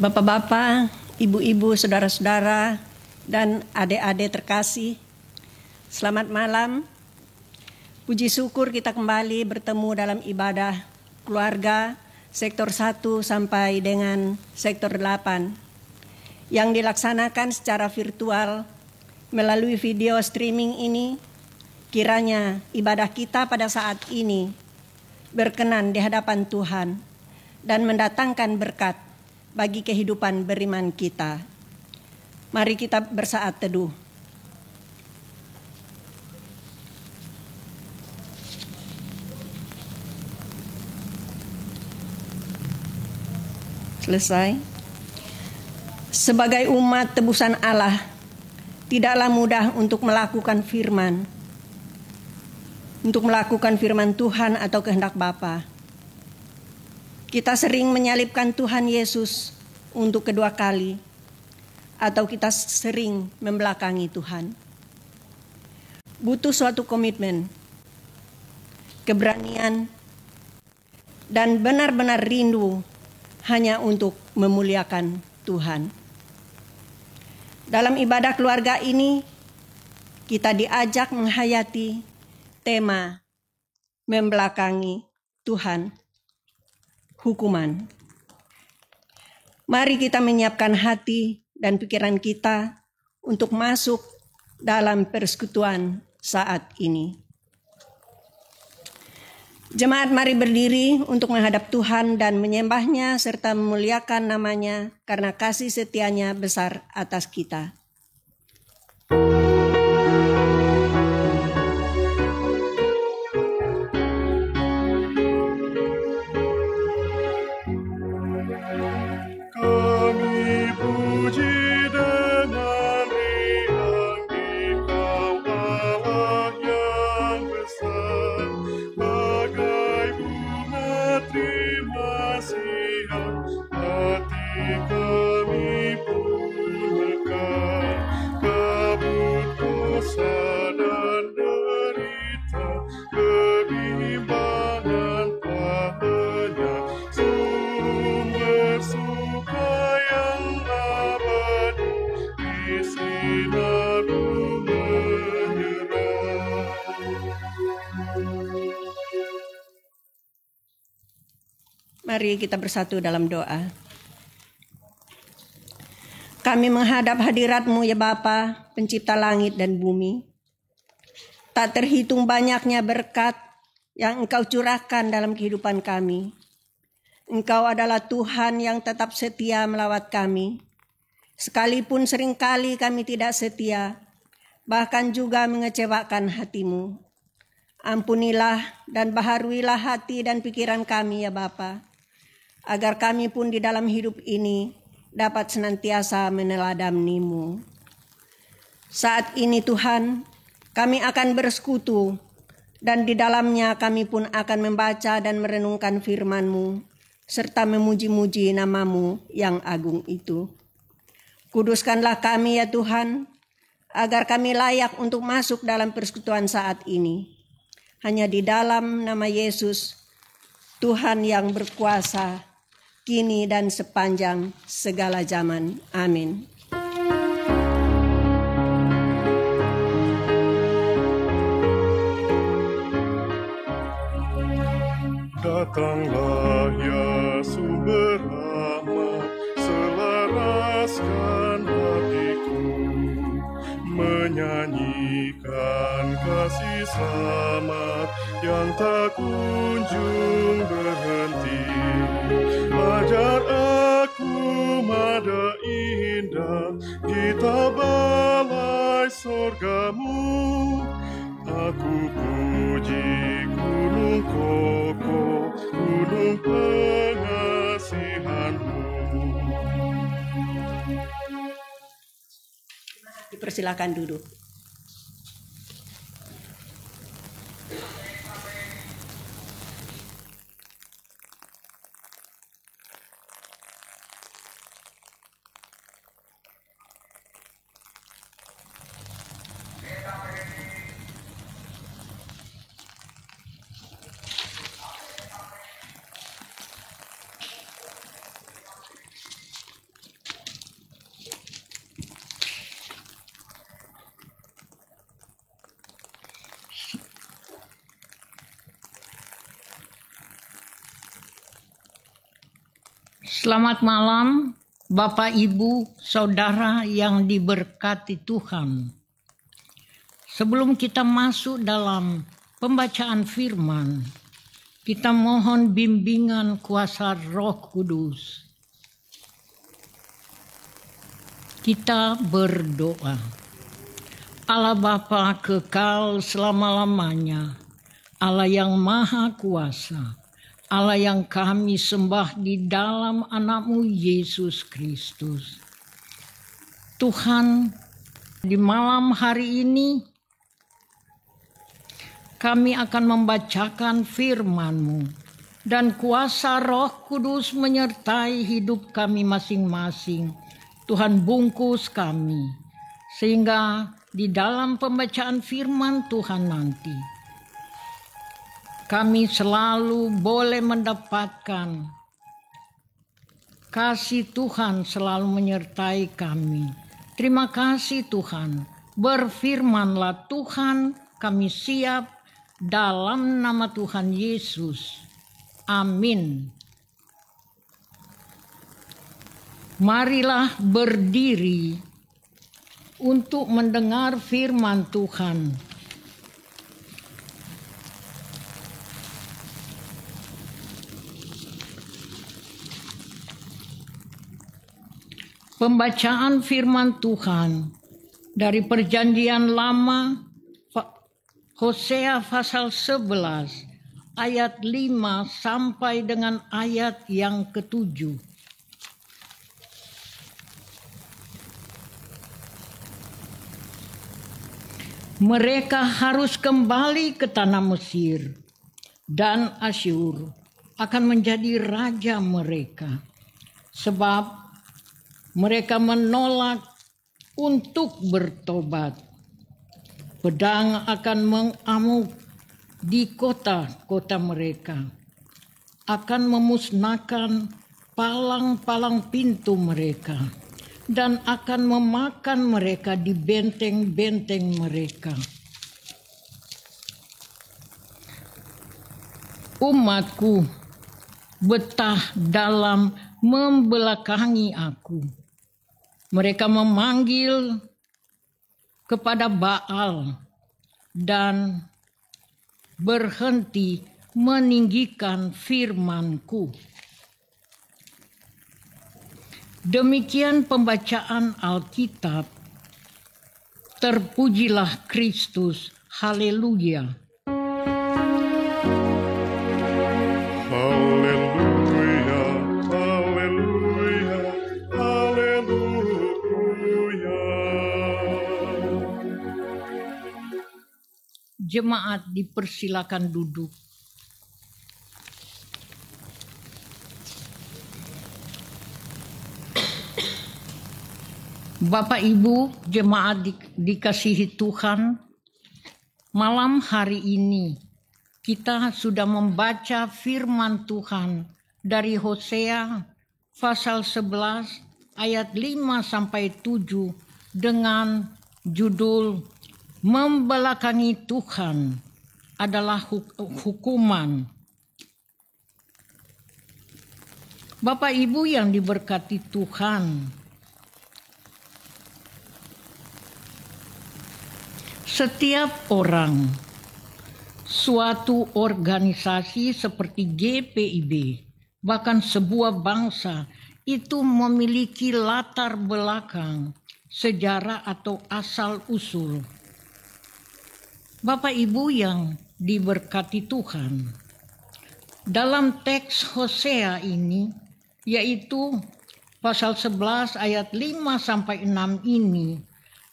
Bapak-bapak, ibu-ibu, saudara-saudara, dan adik-adik terkasih, selamat malam. Puji syukur kita kembali bertemu dalam ibadah keluarga sektor 1 sampai dengan sektor 8 yang dilaksanakan secara virtual melalui video streaming ini. Kiranya ibadah kita pada saat ini berkenan di hadapan Tuhan dan mendatangkan berkat bagi kehidupan beriman kita. Mari kita bersaat teduh. Selesai. Sebagai umat tebusan Allah, tidaklah mudah untuk melakukan firman Tuhan atau kehendak Bapa. Kita sering menyalibkan Tuhan Yesus untuk kedua kali, atau kita sering membelakangi Tuhan. Butuh suatu komitmen, keberanian, dan benar-benar rindu hanya untuk memuliakan Tuhan. Dalam ibadah keluarga ini, kita diajak menghayati tema membelakangi Tuhan. Hukuman. Mari kita menyiapkan hati dan pikiran kita untuk masuk dalam persekutuan saat ini. Jemaat, mari berdiri untuk menghadap Tuhan dan menyembahnya serta memuliakan namanya karena kasih setianya besar atas kita. Mari kita bersatu dalam doa. Kami menghadap hadirat-Mu ya Bapa, pencipta langit dan bumi. Tak terhitung banyaknya berkat yang Engkau curahkan dalam kehidupan kami. Engkau adalah Tuhan yang tetap setia melawat kami. Sekalipun seringkali kami tidak setia, bahkan juga mengecewakan hati-Mu. Ampunilah dan baharuilah hati dan pikiran kami ya Bapa, agar kami pun di dalam hidup ini dapat senantiasa meneladani-Mu. Saat ini Tuhan, kami akan bersekutu dan di dalamnya kami pun akan membaca dan merenungkan firman-Mu serta memuji-muji nama-Mu yang agung itu. Kuduskanlah kami ya Tuhan, agar kami layak untuk masuk dalam persekutuan saat ini. Hanya di dalam nama Yesus, Tuhan yang berkuasa, kini dan sepanjang segala zaman. Amin. Datanglah ya sumber rahmat, selaraskan hatiku, menyanyikan kasih selamat yang tak kunjung berhenti. Ajar aku mada indah, kita balai sorgamu. Aku puji gunung kokoh, gunung pengasihan-Mu. Dipersilakan duduk. Selamat malam, Bapak, Ibu, Saudara yang diberkati Tuhan. Sebelum kita masuk dalam pembacaan firman, kita mohon bimbingan kuasa Roh Kudus. Kita berdoa. Allah Bapa kekal selama-lamanya, Allah yang Maha Kuasa, Allah yang kami sembah di dalam anak-Mu Yesus Kristus. Tuhan, di malam hari ini kami akan membacakan firman-Mu dan kuasa Roh Kudus menyertai hidup kami masing-masing. Tuhan bungkus kami sehingga di dalam pembacaan firman Tuhan nanti kami selalu boleh mendapatkan kasih Tuhan selalu menyertai kami. Terima kasih Tuhan. Berfirmanlah Tuhan, kami siap dalam nama Tuhan Yesus. Amin. Marilah berdiri untuk mendengar firman Tuhan. Pembacaan firman Tuhan dari Perjanjian Lama, Hosea pasal 11 ayat 5 sampai dengan ayat yang ke-7. Mereka harus kembali ke tanah Mesir, dan Asyur akan menjadi raja mereka, sebab mereka menolak untuk bertobat. Pedang akan mengamuk di kota-kota mereka, akan memusnahkan palang-palang pintu mereka, dan akan memakan mereka di benteng-benteng mereka. Umatku betah dalam membelakangi aku. Mereka memanggil kepada Baal dan berhenti meninggikan firman-Ku. Demikian pembacaan Alkitab. Terpujilah Kristus. Haleluya. Haleluya, haleluya, haleluya. Jemaat dipersilakan duduk. Bapak Ibu, jemaat dikasihi Tuhan, malam hari ini kita sudah membaca firman Tuhan dari Hosea pasal 11 ayat 5 sampai 7 dengan judul Membelakangi Tuhan adalah hukuman. Bapak Ibu yang diberkati Tuhan, setiap orang, suatu organisasi seperti GPIB, bahkan sebuah bangsa itu memiliki latar belakang, sejarah atau asal-usul. Bapak Ibu yang diberkati Tuhan, dalam teks Hosea ini, yaitu pasal 11 ayat 5 sampai 6 ini,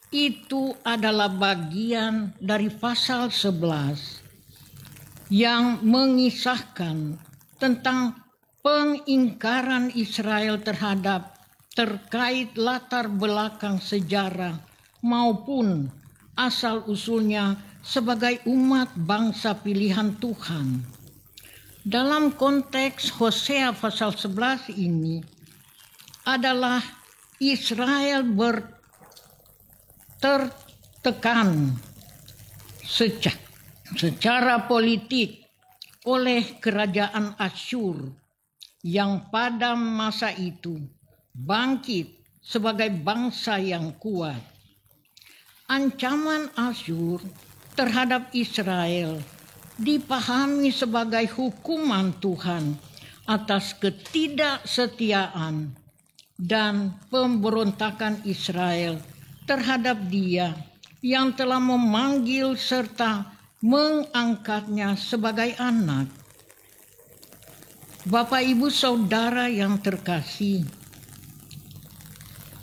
itu adalah bagian dari pasal 11 yang mengisahkan tentang pengingkaran Israel terkait latar belakang sejarah maupun asal-usulnya sebagai umat bangsa pilihan Tuhan. Dalam konteks Hosea pasal 11 ini adalah Israel tertekan secara politik oleh kerajaan Asyur yang pada masa itu bangkit sebagai bangsa yang kuat. Ancaman Asyur terhadap Israel dipahami sebagai hukuman Tuhan atas ketidaksetiaan dan pemberontakan Israel terhadap Dia yang telah memanggil serta mengangkatnya sebagai anak. Bapak, Ibu, Saudara yang terkasih,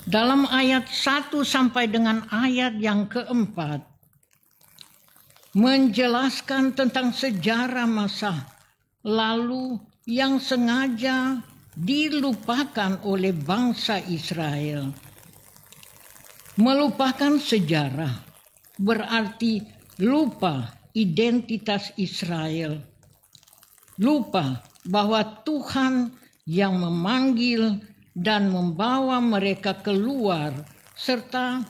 dalam ayat 1 sampai dengan ayat yang keempat menjelaskan tentang sejarah masa lalu yang sengaja dilupakan oleh bangsa Israel. Melupakan sejarah berarti lupa identitas Israel. Lupa bahwa Tuhan yang memanggil dan membawa mereka keluar serta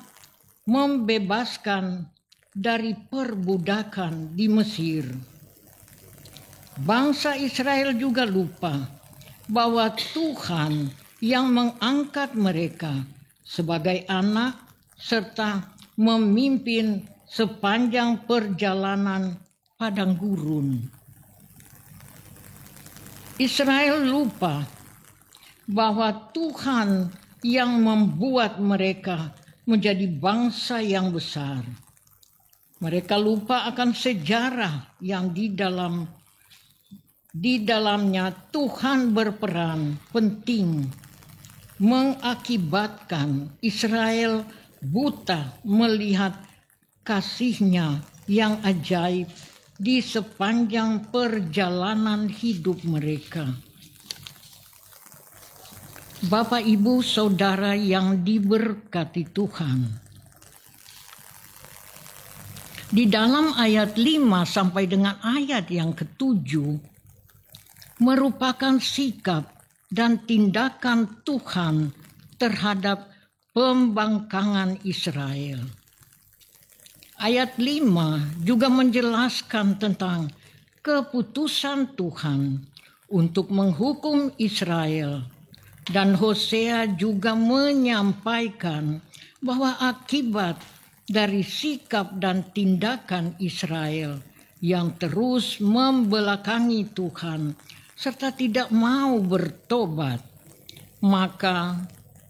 membebaskan dari perbudakan di Mesir. Bangsa Israel juga lupa bahwa Tuhan yang mengangkat mereka sebagai anak serta memimpin sepanjang perjalanan padang gurun. Israel lupa bahwa Tuhan yang membuat mereka menjadi bangsa yang besar. Mereka lupa akan sejarah yang di dalamnya Tuhan berperan penting mengakibatkan Israel buta melihat kasih-Nya yang ajaib di sepanjang perjalanan hidup mereka. Bapak, Ibu, Saudara yang diberkati Tuhan, di dalam ayat 5 sampai dengan ayat yang ke-7 merupakan sikap dan tindakan Tuhan terhadap pembangkangan Israel. Ayat 5 juga menjelaskan tentang keputusan Tuhan untuk menghukum Israel, dan Hosea juga menyampaikan bahwa akibat dari sikap dan tindakan Israel yang terus membelakangi Tuhan serta tidak mau bertobat, maka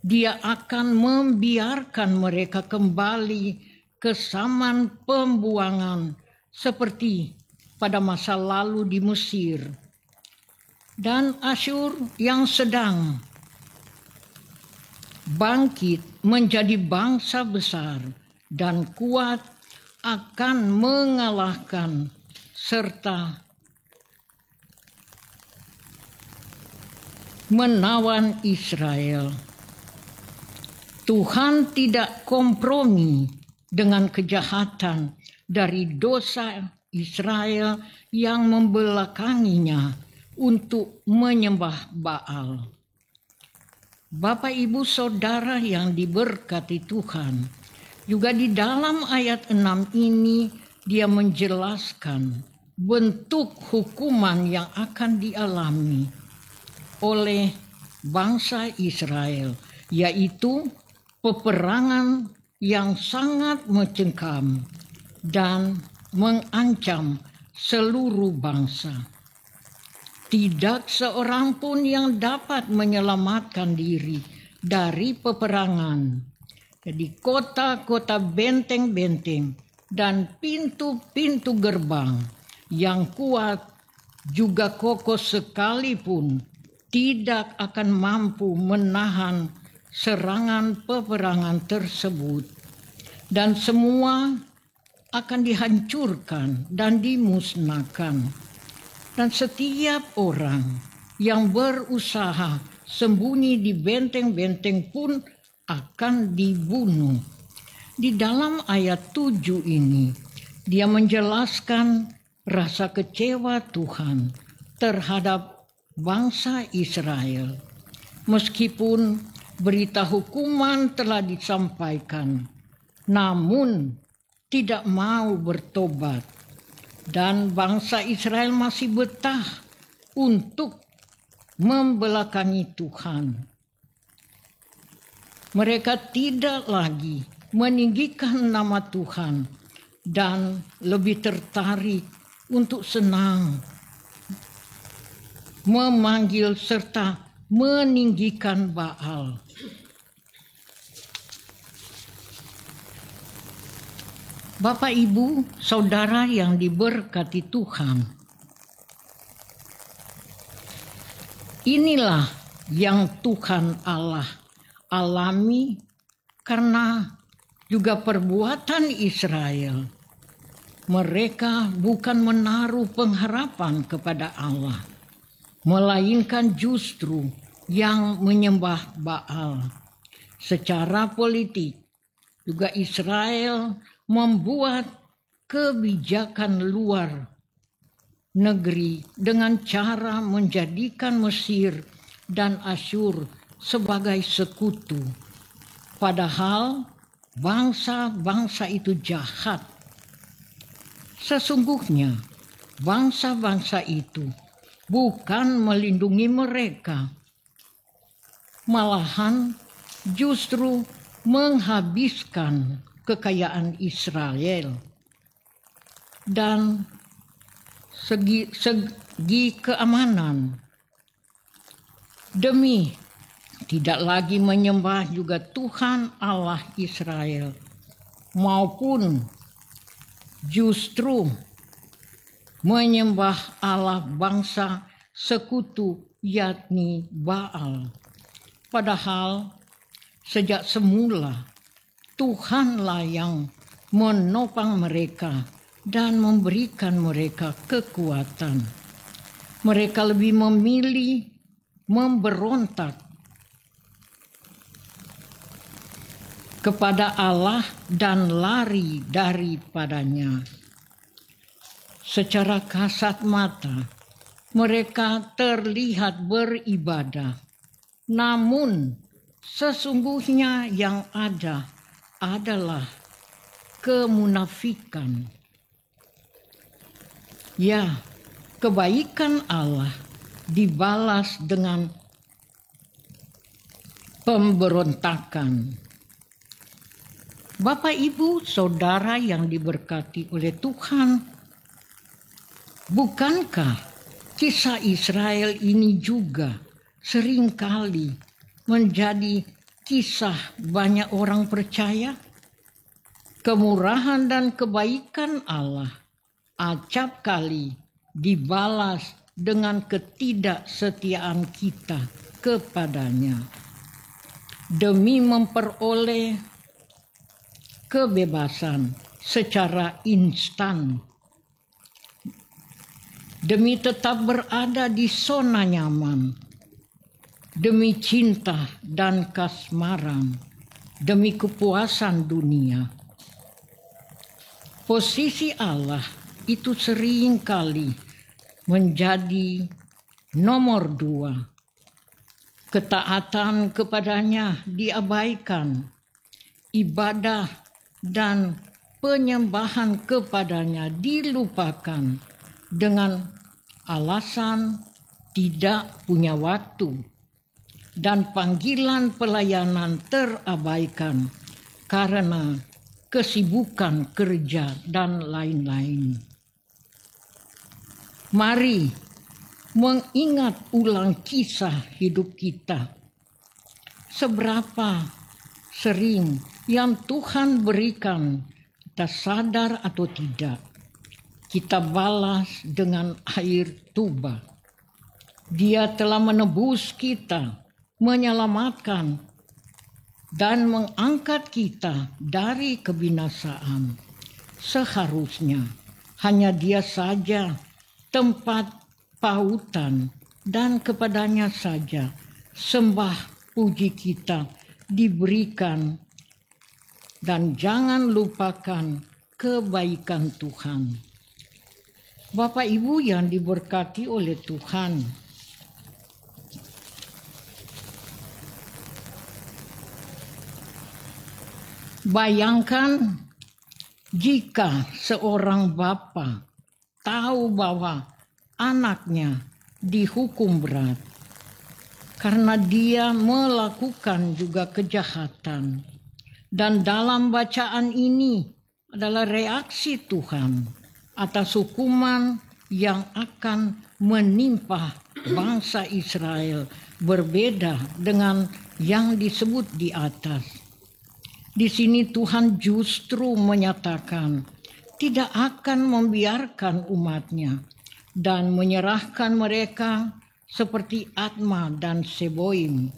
Dia akan membiarkan mereka kembali ke zaman pembuangan seperti pada masa lalu di Mesir. Dan Asyur yang sedang bangkit menjadi bangsa besar dan kuat akan mengalahkan serta menawan Israel. Tuhan tidak kompromi dengan kejahatan dari dosa Israel yang membelakanginya untuk menyembah Baal. Bapak, Ibu, Saudara yang diberkati Tuhan, juga di dalam ayat 6 ini Dia menjelaskan bentuk hukuman yang akan dialami oleh bangsa Israel, yaitu peperangan yang sangat mencengkam dan mengancam seluruh bangsa. Tidak seorang pun yang dapat menyelamatkan diri dari peperangan. Jadi kota-kota, benteng-benteng, dan pintu-pintu gerbang yang kuat juga kokoh sekalipun tidak akan mampu menahan serangan peperangan tersebut, dan semua akan dihancurkan dan dimusnahkan. Dan setiap orang yang berusaha sembunyi di benteng-benteng pun akan dibunuh. Di dalam ayat 7 ini, Dia menjelaskan rasa kecewa Tuhan terhadap bangsa Israel. Meskipun berita hukuman telah disampaikan, namun tidak mau bertobat, dan bangsa Israel masih betah untuk membelakangi Tuhan. Mereka tidak lagi meninggikan nama Tuhan dan lebih tertarik untuk senang memanggil serta meninggikan Baal. Bapak, Ibu, Saudara yang diberkati Tuhan, inilah yang Tuhan Allah alami karena juga perbuatan Israel. Mereka bukan menaruh pengharapan kepada Allah, melainkan justru yang menyembah Baal. Secara politik, juga Israel membuat kebijakan luar negeri dengan cara menjadikan Mesir dan Asyur sebagai sekutu. Padahal bangsa-bangsa itu jahat. Sesungguhnya bangsa-bangsa itu bukan melindungi mereka, malahan justru menghabiskan kekayaan Israel dan segi keamanan demi tidak lagi menyembah juga Tuhan Allah Israel, maupun justru menyembah Allah bangsa sekutu yakni Baal. Padahal sejak semula Tuhanlah yang menopang mereka dan memberikan mereka kekuatan. Mereka lebih memilih memberontak kepada Allah dan lari daripadanya. Secara kasat mata, mereka terlihat beribadah, namun sesungguhnya yang ada adalah kemunafikan. Ya, kebaikan Allah dibalas dengan pemberontakan. Bapak, Ibu, Saudara yang diberkati oleh Tuhan, bukankah kisah Israel ini juga seringkali menjadi kisah banyak orang percaya? Kemurahan dan kebaikan Allah acap kali dibalas dengan ketidaksetiaan kita kepadanya. Demi memperoleh kebebasan secara instan, demi tetap berada di zona nyaman, demi cinta dan kasmaran, demi kepuasan dunia. Posisi Allah itu seringkali menjadi nomor 2. Ketaatan kepadanya diabaikan, ibadah dan penyembahan kepadanya dilupakan dengan alasan tidak punya waktu, dan panggilan pelayanan terabaikan karena kesibukan kerja dan lain-lain. Mari mengingat ulang kisah hidup kita. Seberapa sering yang Tuhan berikan, kita sadar atau tidak, kita balas dengan air tuba. Dia telah menebus kita, menyelamatkan, dan mengangkat kita dari kebinasaan. Seharusnya hanya Dia saja tempat pautan, dan kepadanya saja sembah puji kita diberikan, dan jangan lupakan kebaikan Tuhan. Bapak, Ibu yang diberkati oleh Tuhan, bayangkan jika seorang bapa tahu bahwa anaknya dihukum berat karena dia melakukan juga kejahatan. Dan dalam bacaan ini adalah reaksi Tuhan atas hukuman yang akan menimpa bangsa Israel, berbeda dengan yang disebut di atas. Di sini Tuhan justru menyatakan tidak akan membiarkan umatnya dan menyerahkan mereka seperti Adma dan Seboim,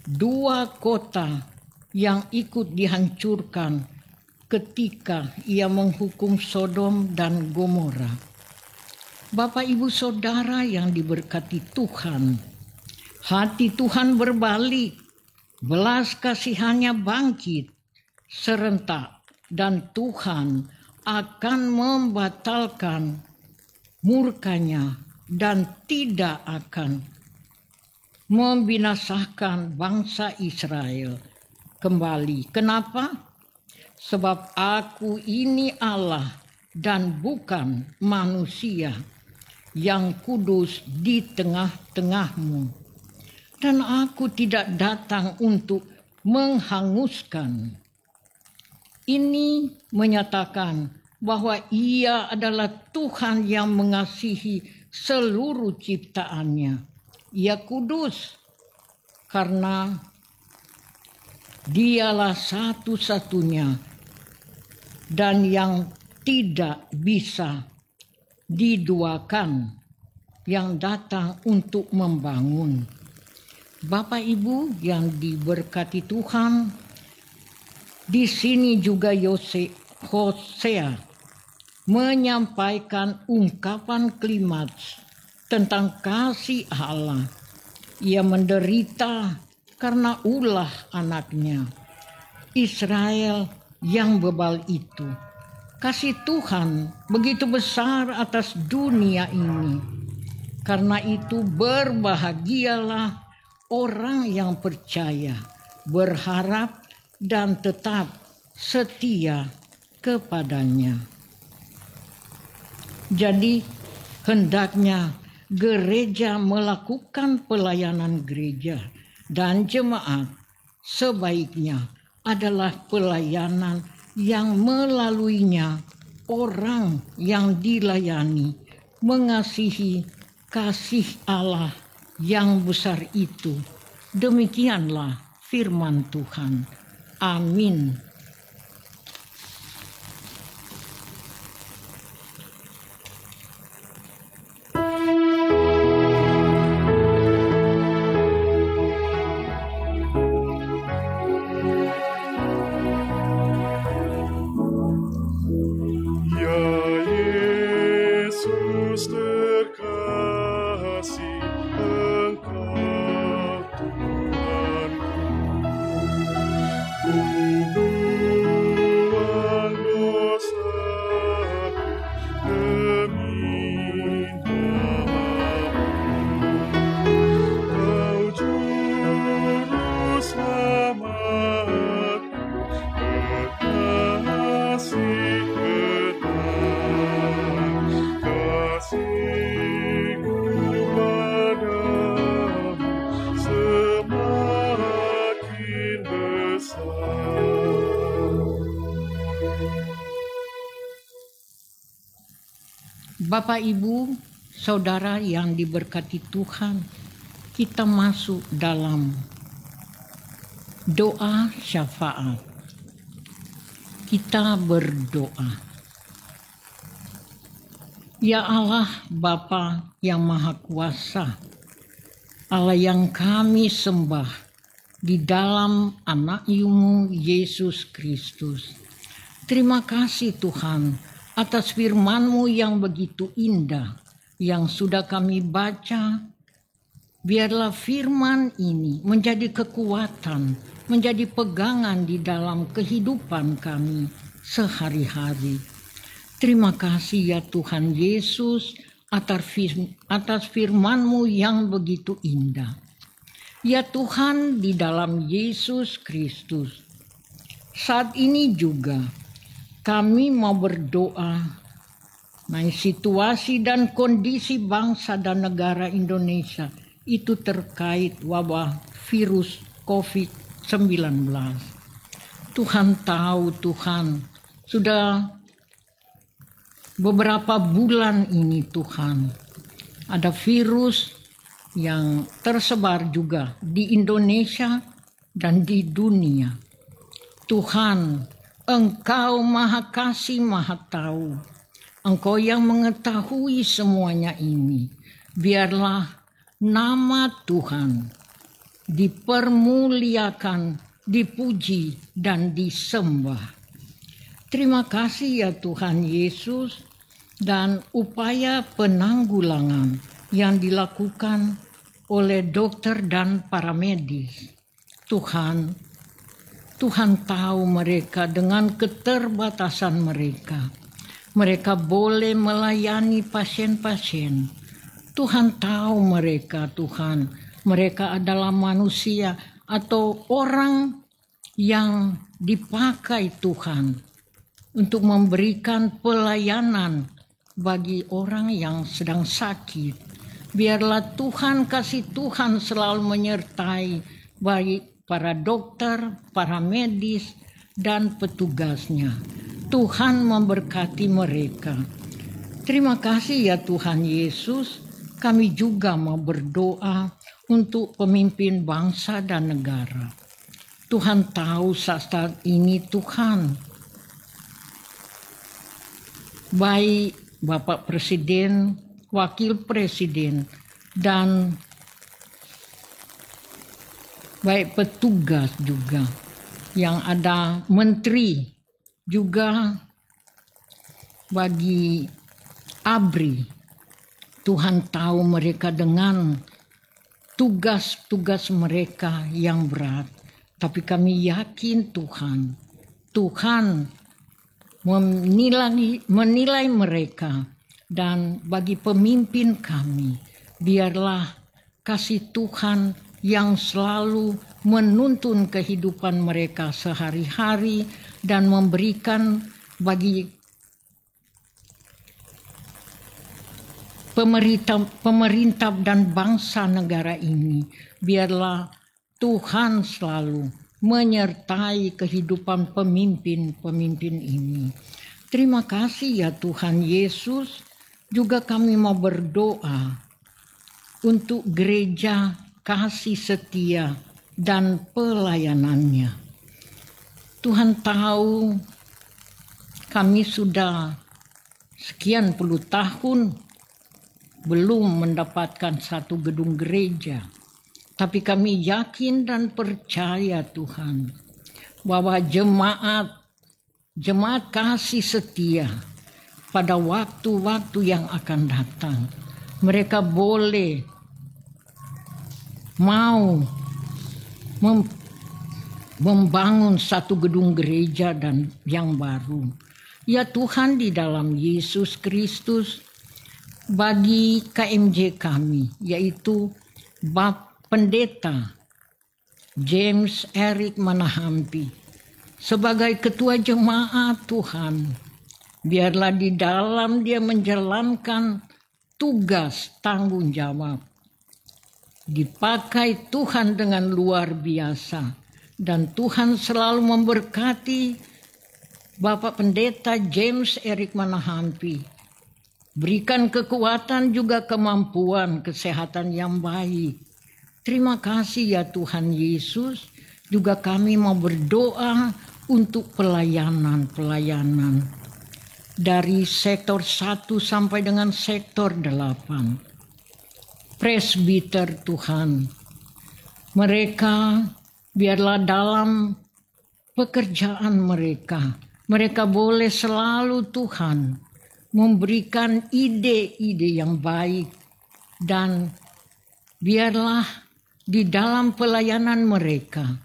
dua kota yang ikut dihancurkan ketika ia menghukum Sodom dan Gomora. Bapak Ibu Saudara yang diberkati Tuhan, hati Tuhan berbalik, belas kasihannya bangkit serentak, dan Tuhan akan membatalkan murkanya dan tidak akan membinasakan bangsa Israel kembali. Kenapa? Sebab aku ini Allah dan bukan manusia, yang kudus di tengah-tengahmu. Dan aku tidak datang untuk menghanguskan. Ini menyatakan bahwa Ia adalah Tuhan yang mengasihi seluruh ciptaannya. Ia kudus karena Dialah satu-satunya dan yang tidak bisa diduakan, yang datang untuk membangun. Bapak Ibu yang diberkati Tuhan, di sini juga Hosea menyampaikan ungkapan klimaks tentang kasih Allah. Ia menderita karena ulah anaknya, Israel yang bebal itu. Kasih Tuhan begitu besar atas dunia ini. Karena itu berbahagialah orang yang percaya, berharap, dan tetap setia kepadanya. Jadi hendaknya gereja melakukan pelayanan gereja dan jemaat sebaiknya adalah pelayanan yang melaluinya orang yang dilayani mengasihi kasih Allah yang besar itu. Demikianlah firman Tuhan. Amin. Bapak, Ibu, Saudara yang diberkati Tuhan, kita masuk dalam doa syafaat. Kita berdoa. Ya Allah Bapa yang Maha Kuasa, Allah yang kami sembah di dalam anak-Mu Yesus Kristus. Terima kasih Tuhan atas firman-Mu yang begitu indah yang sudah kami baca. Biarlah firman ini menjadi kekuatan, menjadi pegangan di dalam kehidupan kami sehari-hari. Terima kasih ya Tuhan Yesus atas firman-Mu yang begitu indah. Ya Tuhan, di dalam Yesus Kristus, saat ini juga kami mau berdoa mengenai situasi dan kondisi bangsa dan negara Indonesia itu terkait wabah virus COVID-19. Tuhan tahu, Tuhan, sudah beberapa bulan ini Tuhan, ada virus yang tersebar juga di Indonesia dan di dunia. Tuhan, Engkau Maha Kasih, Maha Tahu. Engkau yang mengetahui semuanya ini. Biarlah nama Tuhan dipermuliakan, dipuji, dan disembah. Terima kasih ya Tuhan Yesus, dan upaya penanggulangan yang dilakukan oleh dokter dan para medis. Tuhan tahu mereka dengan keterbatasan mereka. Mereka boleh melayani pasien-pasien. Tuhan tahu mereka, Tuhan. Mereka adalah manusia atau orang yang dipakai Tuhan untuk memberikan pelayanan bagi orang yang sedang sakit. Biarlah Tuhan, kasih Tuhan selalu menyertai baik para dokter, para medis, dan petugasnya. Tuhan memberkati mereka. Terima kasih ya Tuhan Yesus. Kami juga mau berdoa untuk pemimpin bangsa dan negara. Tuhan tahu saat ini Tuhan, baik Bapak Presiden, Wakil Presiden, dan baik petugas juga, yang ada menteri juga, bagi ABRI. Tuhan tahu mereka dengan tugas-tugas mereka yang berat. Tapi kami yakin Tuhan menilai mereka. Dan bagi pemimpin kami, biarlah kasih Tuhan yang selalu menuntun kehidupan mereka sehari-hari dan memberikan bagi pemerintah dan bangsa negara ini. Biarlah Tuhan selalu menyertai kehidupan pemimpin-pemimpin ini. Terima kasih ya Tuhan Yesus. Juga kami mau berdoa untuk gereja kasih setia dan pelayanannya. Tuhan tahu kami sudah sekian puluh tahun belum mendapatkan satu gedung gereja. Tapi kami yakin dan percaya Tuhan bahwa jemaat kasih setia pada waktu-waktu yang akan datang, mereka boleh mau membangun satu gedung gereja dan yang baru. Ya Tuhan, di dalam Yesus Kristus, bagi KMJ kami, yaitu Bapak Pendeta James Eric Manahampi, sebagai ketua jemaat Tuhan, biarlah di dalam dia menjalankan tugas tanggung jawab, dipakai Tuhan dengan luar biasa. Dan Tuhan selalu memberkati Bapak Pendeta James Eric Manahampi. Berikan kekuatan juga kemampuan kesehatan yang baik. Terima kasih ya Tuhan Yesus. Juga kami mau berdoa untuk pelayanan. Dari sektor 1 sampai dengan sektor 8. Presbiter Tuhan. Mereka biarlah dalam pekerjaan mereka boleh selalu Tuhan memberikan ide-ide yang baik. Dan biarlah di dalam pelayanan mereka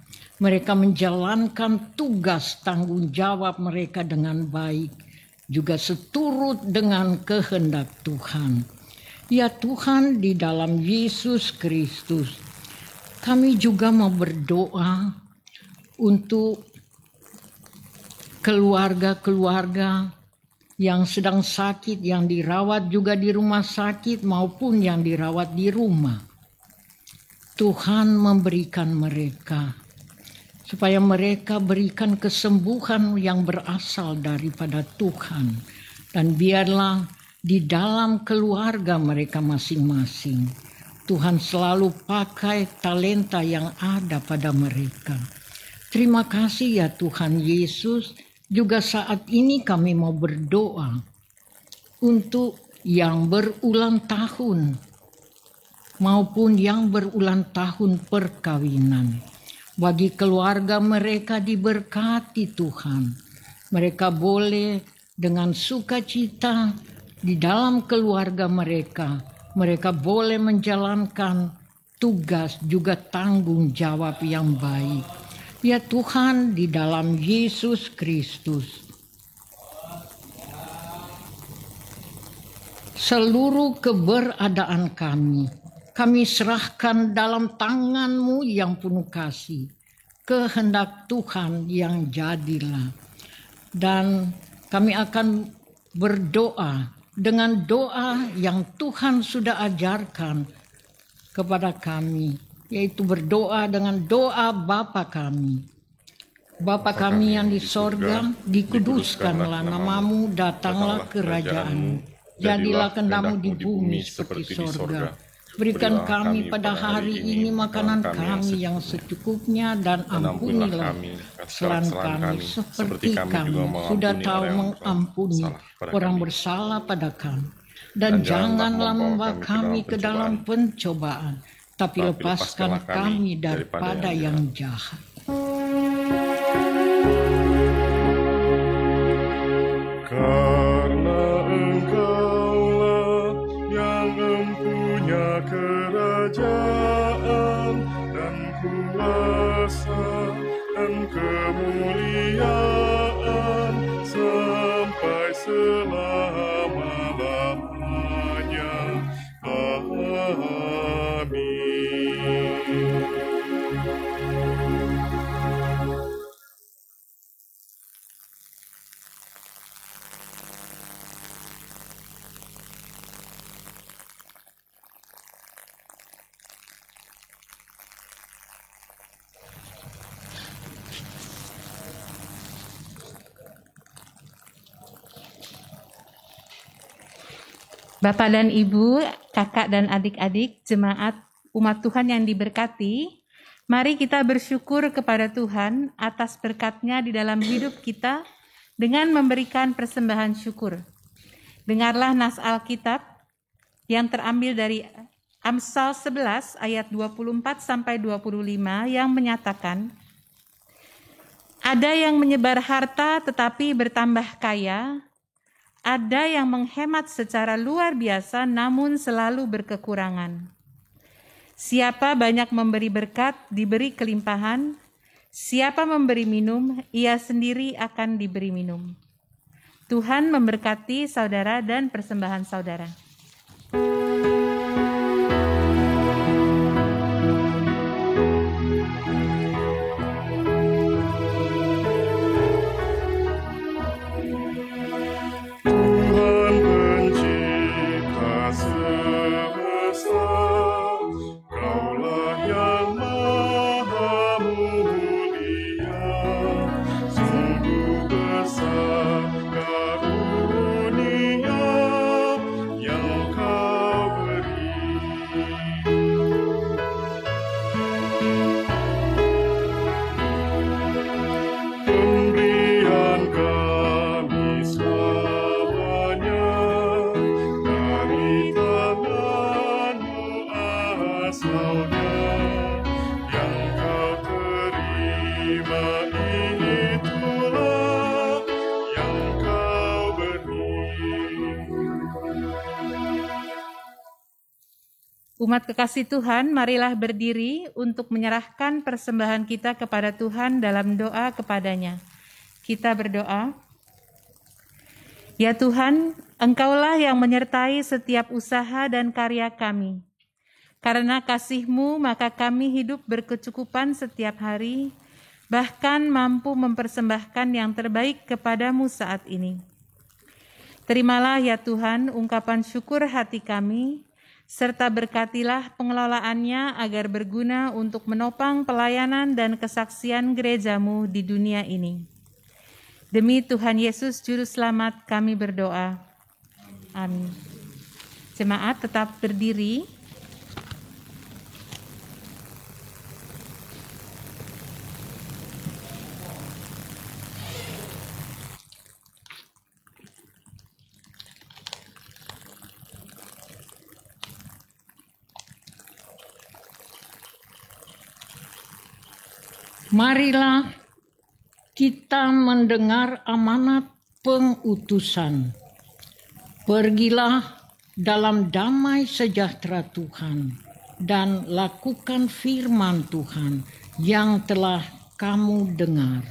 menjalankan tugas tanggung jawab mereka dengan baik, juga seturut dengan kehendak Tuhan. Ya Tuhan, di dalam Yesus Kristus, kami juga mau berdoa untuk keluarga-keluarga yang sedang sakit, yang dirawat juga di rumah sakit maupun yang dirawat di rumah. Tuhan memberikan mereka, supaya mereka berikan kesembuhan yang berasal daripada Tuhan. Dan biarlah di dalam keluarga mereka masing-masing, Tuhan selalu pakai talenta yang ada pada mereka. Terima kasih ya Tuhan Yesus. Juga saat ini kami mau berdoa untuk yang berulang tahun maupun yang berulang tahun perkawinan. Bagi keluarga mereka diberkati Tuhan. Mereka boleh dengan sukacita di dalam keluarga mereka. Mereka boleh menjalankan tugas juga tanggung jawab yang baik. Ya Tuhan, di dalam Yesus Kristus, seluruh keberadaan kami serahkan dalam tangan-Mu yang penuh kasih. Kehendak Tuhan yang jadilah. Dan kami akan berdoa dengan doa yang Tuhan sudah ajarkan kepada kami, yaitu berdoa dengan doa Bapa kami. Bapa kami yang di sorga, dikuduskanlah namamu, datanglah kerajaan-Mu. Jadilah kehendak-Mu di bumi seperti sorga. Berikan kami pada hari ini makanan kami yang secukupnya, dan ampunilah kesalahan kami seperti kami sudah tahu mengampuni orang bersalah pada kami. Dan janganlah membawa kami ke dalam pencobaan, tapi lepaskan kami daripada yang jahat. Karena Engkaulah yang mempunyai kerajaan dan kuasa dan kemuliaan sampai selama-lamanya. Amin. Bapak dan Ibu, kakak dan adik-adik, jemaat umat Tuhan yang diberkati, mari kita bersyukur kepada Tuhan atas berkat-Nya di dalam hidup kita dengan memberikan persembahan syukur. Dengarlah nas Alkitab yang terambil dari Amsal 11 ayat 24 sampai 25 yang menyatakan, ada yang menyebar harta tetapi bertambah kaya, ada yang menghemat secara luar biasa namun selalu berkekurangan. Siapa banyak memberi berkat, diberi kelimpahan. Siapa memberi minum, ia sendiri akan diberi minum. Tuhan memberkati saudara dan persembahan saudara. Umat kekasih Tuhan, marilah berdiri untuk menyerahkan persembahan kita kepada Tuhan dalam doa kepadanya. Kita berdoa. Ya Tuhan, Engkaulah yang menyertai setiap usaha dan karya kami. Karena kasih-Mu, maka kami hidup berkecukupan setiap hari, bahkan mampu mempersembahkan yang terbaik kepada-Mu saat ini. Terimalah ya Tuhan ungkapan syukur hati kami, serta berkatilah pengelolaannya agar berguna untuk menopang pelayanan dan kesaksian gereja-Mu di dunia ini. Demi Tuhan Yesus Juru Selamat kami berdoa. Amin. Jemaat tetap berdiri. Marilah kita mendengar amanat pengutusan. Pergilah dalam damai sejahtera Tuhan dan lakukan firman Tuhan yang telah kamu dengar.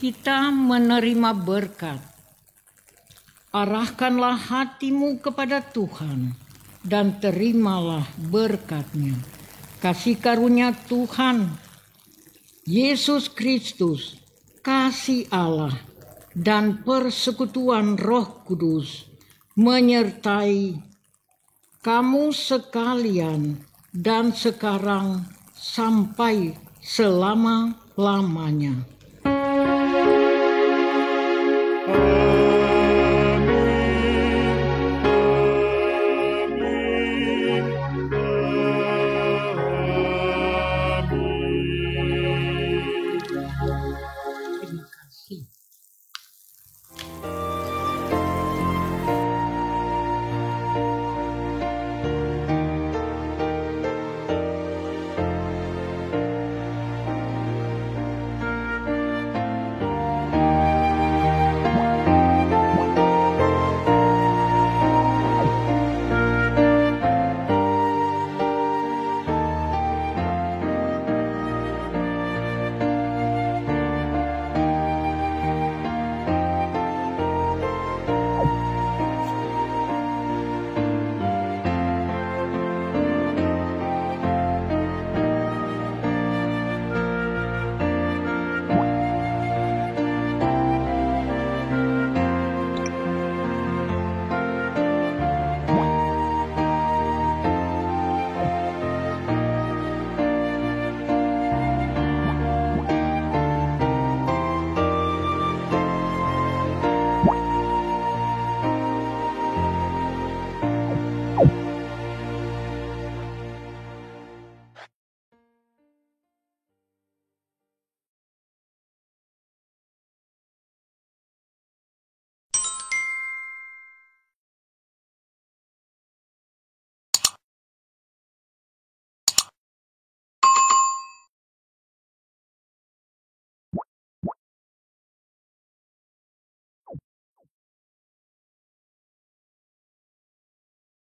Kita menerima berkat. Arahkanlah hatimu kepada Tuhan dan terimalah berkat-Nya. Kasih karunia Tuhan Yesus Kristus, kasih Allah, dan persekutuan Roh Kudus menyertai kamu sekalian dan sekarang sampai selama-lamanya.